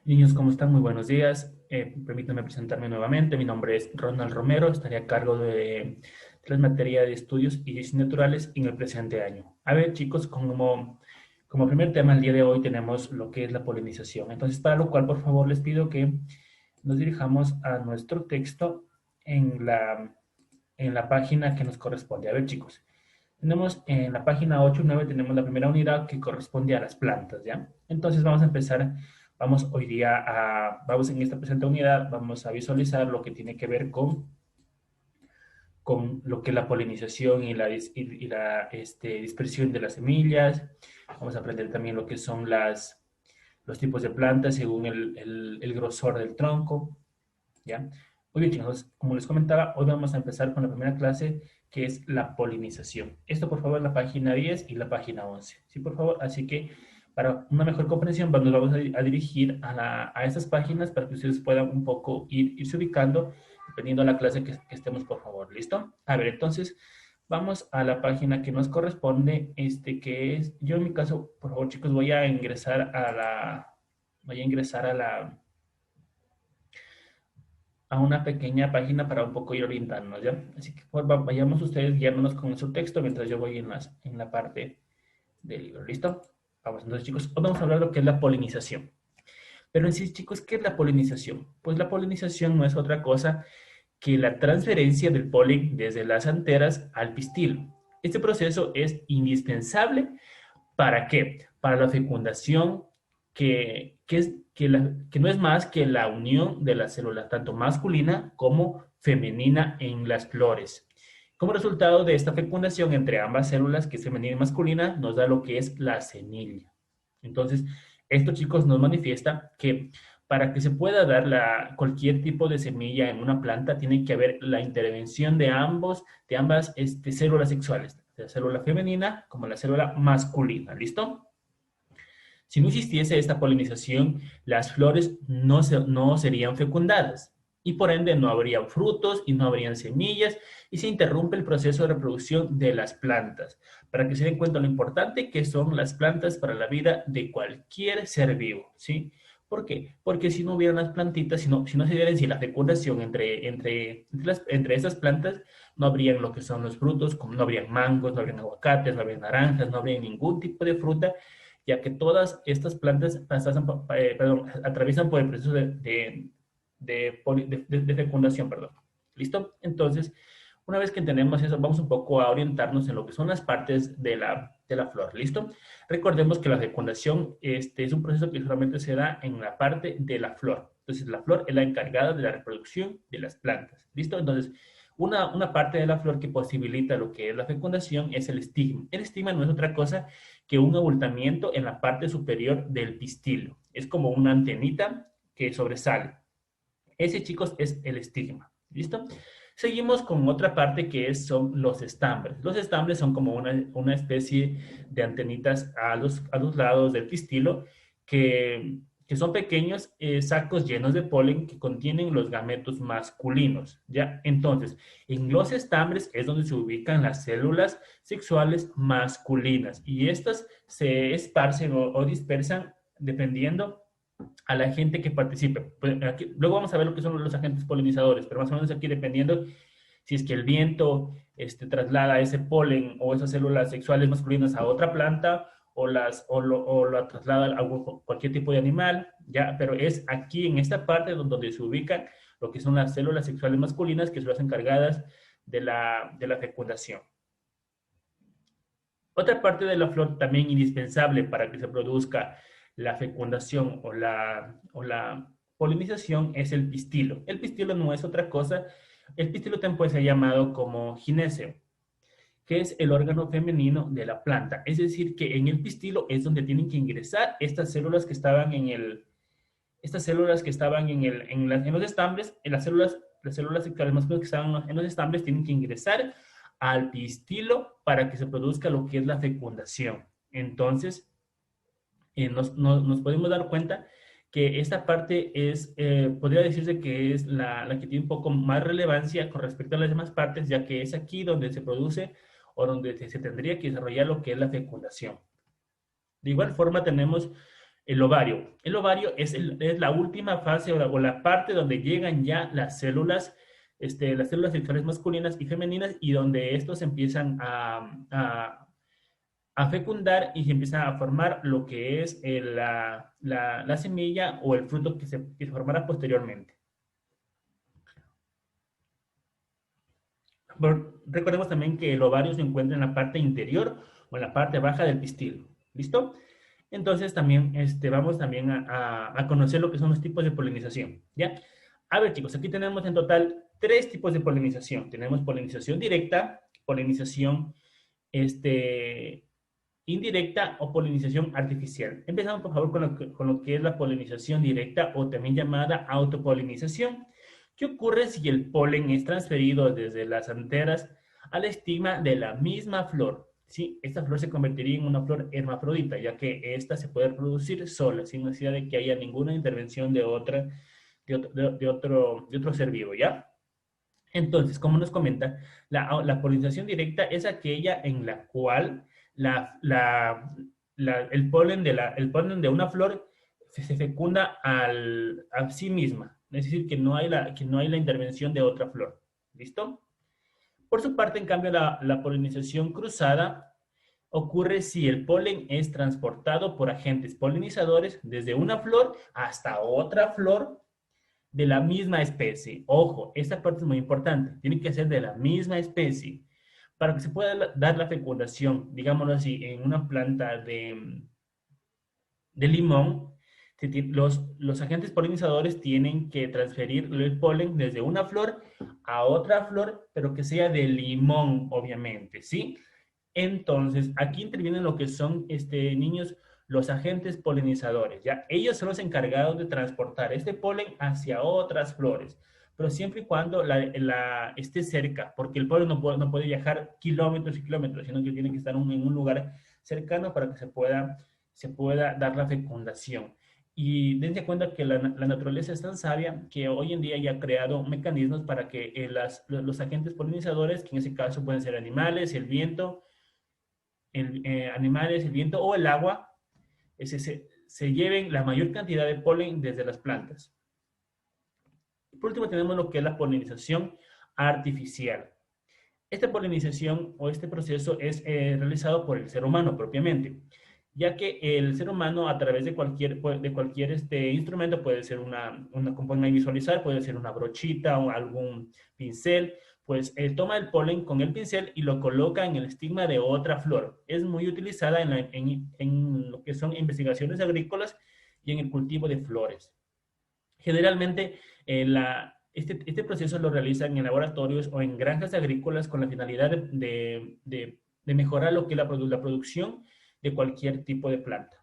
Niños, ¿cómo están? Muy buenos días. Permítanme presentarme nuevamente. Mi nombre es Ronald Romero. Estaré a cargo de las materias de estudios y ciencias naturales en el presente año. A ver, chicos, como primer tema el día de hoy tenemos lo que es la polinización. Entonces, para lo cual, por favor, les pido que nos dirijamos a nuestro texto en la página que nos corresponde. A ver, chicos, tenemos en la página 8 y 9, tenemos la primera unidad que corresponde a las plantas, ¿ya? Entonces vamos a empezar, vamos hoy día vamos en esta presente unidad, vamos a visualizar lo que tiene que ver con lo que es la polinización y la dispersión de las semillas. Vamos a aprender también lo que son los tipos de plantas según el grosor del tronco, ¿ya? Muy bien, chicos, como les comentaba, hoy vamos a empezar con la primera clase, que es la polinización. Esto, por favor, en la página 10 y la página 11. Sí, por favor. Así que, para una mejor comprensión, nos vamos a dirigir a estas páginas para que ustedes puedan un poco irse ubicando, dependiendo de la clase que estemos, por favor. ¿Listo? A ver, entonces, vamos a la página que nos corresponde, que es, yo en mi caso, por favor, chicos, voy a ingresar a una pequeña página para un poco ir orientándonos, ¿ya? Así que por favor, vayamos ustedes guiándonos con su texto mientras yo voy en la parte del libro. ¿Listo? Vamos, entonces, chicos, hoy vamos a hablar de lo que es la polinización. Pero en sí, chicos, ¿qué es la polinización? Pues la polinización no es otra cosa que la transferencia del polen desde las anteras al pistilo. Este proceso es indispensable. ¿Para qué? Para la fecundación, que no es más que la unión de las células, tanto masculina como femenina, en las flores. Como resultado de esta fecundación entre ambas células, que es femenina y masculina, nos da lo que es la semilla. Entonces, esto, chicos, nos manifiesta que para que se pueda dar cualquier tipo de semilla en una planta, tiene que haber la intervención de ambas células sexuales, la célula femenina como la célula masculina. ¿Listo? Si no existiese esta polinización, las flores no serían fecundadas y por ende no habría frutos y no habrían semillas y se interrumpe el proceso de reproducción de las plantas. Para que se den cuenta lo importante que son las plantas para la vida de cualquier ser vivo, ¿sí? ¿Por qué? Porque si no hubieran las plantitas, si no se diera en sí la fecundación entre estas plantas, no habrían lo que son los frutos, como no habrían mangos, no habrían aguacates, no habrían naranjas, no habría ningún tipo de fruta, ya que todas estas plantas atraviesan por el proceso de fecundación, perdón. ¿Listo? Entonces, una vez que entendemos eso, vamos un poco a orientarnos en lo que son las partes de la flor. ¿Listo? Recordemos que la fecundación es un proceso que solamente se da en la parte de la flor. Entonces, la flor es la encargada de la reproducción de las plantas. ¿Listo? Entonces, una parte de la flor que posibilita lo que es la fecundación es el estigma. El estigma no es otra cosa que un abultamiento en la parte superior del pistilo. Es como una antenita que sobresale. Ese, chicos, es el estigma. ¿Listo? Seguimos con otra parte son los estambres. Los estambres son como una especie de antenitas a los lados del pistilo que son pequeños sacos llenos de polen que contienen los gametos masculinos, ¿ya? Entonces, en los estambres es donde se ubican las células sexuales masculinas y estas se esparcen o dispersan dependiendo a la gente que participe. Pues luego vamos a ver lo que son los agentes polinizadores, pero más o menos aquí dependiendo si es que el viento traslada ese polen o esas células sexuales masculinas a otra planta o lo traslada a cualquier tipo de animal, ya, pero es aquí en esta parte donde se ubican lo que son las células sexuales masculinas que son las encargadas de la fecundación. Otra parte de la flor también indispensable para que se produzca la fecundación o la polinización es el pistilo. El pistilo no es otra cosa. El pistilo también puede ser llamado como gineceo, que es el órgano femenino de la planta. Es decir, que en el pistilo es donde tienen que ingresar estas células que estaban en los estambres, las células sexuales masculinas que estaban en los estambres tienen que ingresar al pistilo para que se produzca lo que es la fecundación. Entonces, nos podemos dar cuenta que esta parte podría decirse que es la que tiene un poco más relevancia con respecto a las demás partes, ya que es aquí donde se produce o donde se tendría que desarrollar lo que es la fecundación. De igual forma tenemos el ovario. El ovario es la última fase o la parte donde llegan ya las células sexuales masculinas y femeninas y donde estos empiezan a fecundar y se empieza a formar lo que es la semilla o el fruto que se formará posteriormente. Recordemos también que el ovario se encuentra en la parte interior o en la parte baja del pistil. ¿Listo? Entonces también vamos también a conocer lo que son los tipos de polinización. ¿Ya? A ver, chicos, aquí tenemos en total 3 tipos de polinización. Tenemos polinización directa, polinización indirecta o polinización artificial. Empezamos, por favor, con lo que es la polinización directa o también llamada autopolinización. ¿Qué ocurre si el polen es transferido desde las anteras al estigma de la misma flor? ¿Sí? Esta flor se convertiría en una flor hermafrodita, ya que esta se puede producir sola, sin necesidad de que haya ninguna intervención de otro ser vivo, ¿ya? Entonces, como nos comenta, la polinización directa es aquella en la cual el polen de una flor se fecunda a sí misma. Es decir, que no hay la intervención de otra flor. ¿Listo? Por su parte, en cambio, la polinización cruzada ocurre si el polen es transportado por agentes polinizadores desde una flor hasta otra flor de la misma especie. Ojo, esta parte es muy importante. Tiene que ser de la misma especie. Para que se pueda dar la fecundación, digámoslo así, en una planta de limón, los agentes polinizadores tienen que transferir el polen desde una flor a otra flor, pero que sea de limón, obviamente, ¿sí? Entonces, aquí intervienen lo que son, niños, los agentes polinizadores, ¿ya? Ellos son los encargados de transportar este polen hacia otras flores, pero siempre y cuando esté cerca, porque el polen no puede viajar kilómetros y kilómetros, sino que tiene que estar en un lugar cercano para que se pueda dar la fecundación. Y dense cuenta que la naturaleza es tan sabia que hoy en día ya ha creado mecanismos para que los agentes polinizadores, que en ese caso pueden ser animales, el viento, el viento o el agua, se lleven la mayor cantidad de polen desde las plantas. Por último tenemos lo que es la polinización artificial. Esta polinización o este proceso es realizado por el ser humano propiamente, ya que el ser humano a través de cualquier instrumento, puede ser como pueden visualizar, puede ser una brochita o algún pincel, pues toma el polen con el pincel y lo coloca en el estigma de otra flor. Es muy utilizada en lo que son investigaciones agrícolas y en el cultivo de flores. Generalmente, este proceso lo realizan en laboratorios o en granjas agrícolas con la finalidad de mejorar lo que es la producción de cualquier tipo de planta.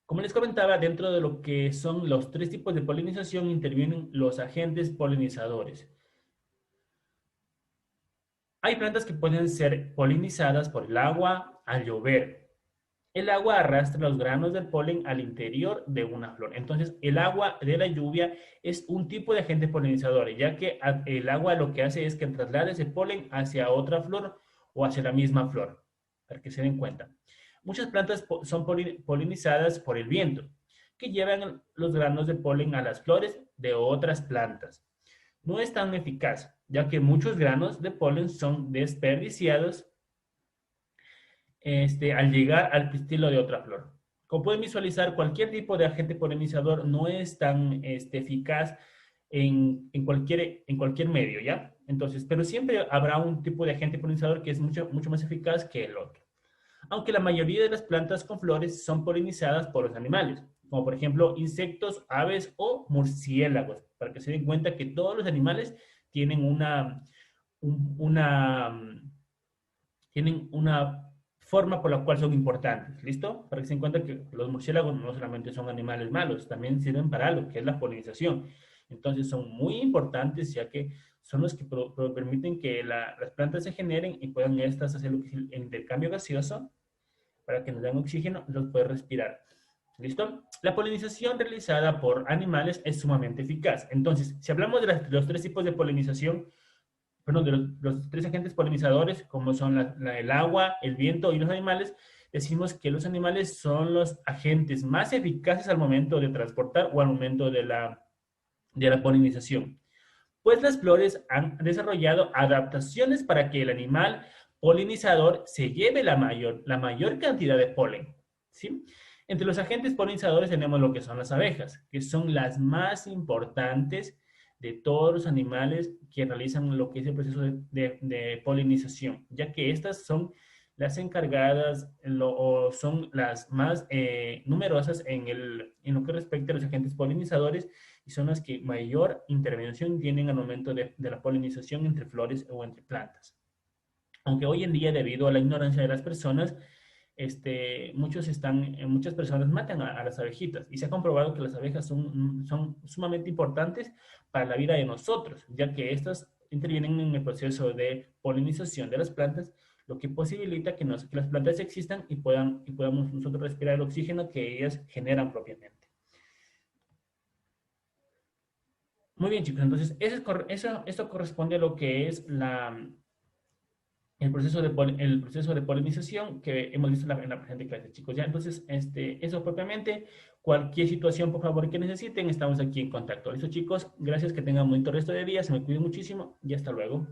Como les comentaba, dentro de lo que son los 3 tipos de polinización intervienen los agentes polinizadores. Hay plantas que pueden ser polinizadas por el agua al llover. El agua arrastra los granos del polen al interior de una flor. Entonces, el agua de la lluvia es un tipo de agente polinizador, ya que el agua lo que hace es que traslade ese polen hacia otra flor o hacia la misma flor, para que se den cuenta. Muchas plantas son polinizadas por el viento, que llevan los granos de polen a las flores de otras plantas. No es tan eficaz, ya que muchos granos de polen son desperdiciados al llegar al pistilo de otra flor. Como pueden visualizar, cualquier tipo de agente polinizador no es tan eficaz en cualquier medio, ¿ya? Entonces, pero siempre habrá un tipo de agente polinizador que es mucho más eficaz que el otro. Aunque la mayoría de las plantas con flores son polinizadas por los animales, como por ejemplo insectos, aves o murciélagos, para que se den cuenta que todos los animales tienen una forma por la cual son importantes, ¿listo? Para que se den cuenta que los murciélagos no solamente son animales malos, también sirven para algo, que es la polinización. Entonces son muy importantes, ya que son los que permiten que las plantas se generen y puedan estas hacer el intercambio gaseoso para que nos den oxígeno y los puedan respirar. ¿Listo? La polinización realizada por animales es sumamente eficaz. Entonces, si hablamos de los 3 tipos de polinización, perdón, de los 3 agentes polinizadores, como son el agua, el viento y los animales, decimos que los animales son los agentes más eficaces al momento de transportar o al momento de la polinización. Pues las flores han desarrollado adaptaciones para que el animal polinizador se lleve la mayor cantidad de polen, ¿sí? Entre los agentes polinizadores tenemos lo que son las abejas, que son las más importantes de todos los animales que realizan lo que es el proceso de polinización, ya que estas son las encargadas o son las más numerosas en lo que respecta a los agentes polinizadores y son las que mayor intervención tienen al momento de la polinización entre flores o entre plantas. Aunque hoy en día, debido a la ignorancia de las personas, muchas personas matan a las abejitas y se ha comprobado que las abejas son sumamente importantes para la vida de nosotros, ya que estas intervienen en el proceso de polinización de las plantas, lo que posibilita que las plantas existan y podamos nosotros respirar el oxígeno que ellas generan propiamente. Muy bien, chicos, entonces esto corresponde a lo que es el proceso de polinización que hemos visto en la presente clase, chicos. Ya, entonces, eso propiamente, cualquier situación, por favor, que necesiten, estamos aquí en contacto. Listo, chicos, gracias, que tengan un bonito resto de día, se me cuiden muchísimo y hasta luego.